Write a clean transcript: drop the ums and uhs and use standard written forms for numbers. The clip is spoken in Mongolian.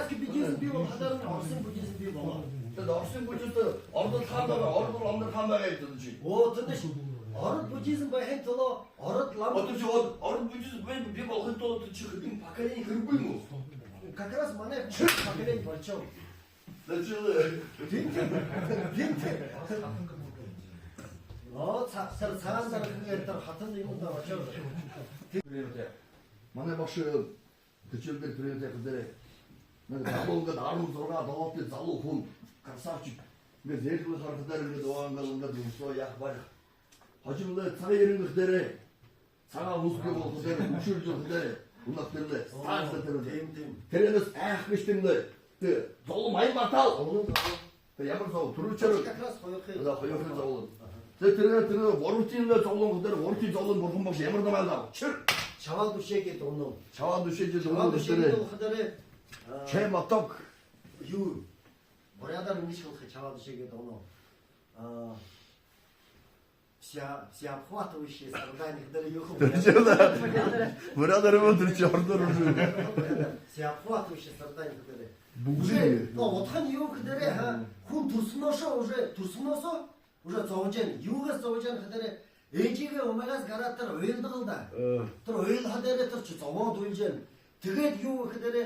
Казахский буддизм бий болохоор Оросын буддизм бий болоо. Тэгээд Оросын буддизм ордол хаан байгаа, ордол ламдар хаан байгаа гэдэг чинь. Оо тэдэш. Ород буддизм байхын тулд ород лам. Одоо чи ород буддизм бий болохын тулд чи хэдийн поколение хэрэггүй юм уу? Как раз манай поколение болчихоо. Цагаан зархын дээр хатан юм даа очоо. Манай багш төчөлдөр тренер дээр нэг залууг 16 доогт залуу хүн красавчик ингээд зэрлэг харахаар ингээд оongал ингээд өсөө яах байх. Хожимлаа цагаан ерөнгөх дээр цагаан үсгээ болох дээр өшөөлж байгаа дээр унах дээр стаастай дээр тэрнээс айх биш юм дээр золом аян батал. Ямар зов түрүүчээр Как раз хоёрын зовлон. Тэр ворчийн зовлон дээр ворчийн зовлон бурхан багш ямар намайг чир Чаваа дүшээ гэдэг өнөө. Чаваа дүшээж Чаваа дүшээ болохоор Чэ моток юу Бурядар ингэж хэлэх чаваа дүшээ гэдэг өнөө. Вся обхватывающая сарданик дээр юу хөө. Бурядар мөн чи ордоор Вся обхватывающая сарданик дээр. бүгд Утга нь юу гэхээр хүн төрснөөсөө уже зовж яана. Юугаас зовж яана гэхээр ээжигээ умагаас гараад тэр уйлдаг л да. Тэр уйлха дээр тэр ч зовоод уйлж яана. Тэгээд юу гэхээр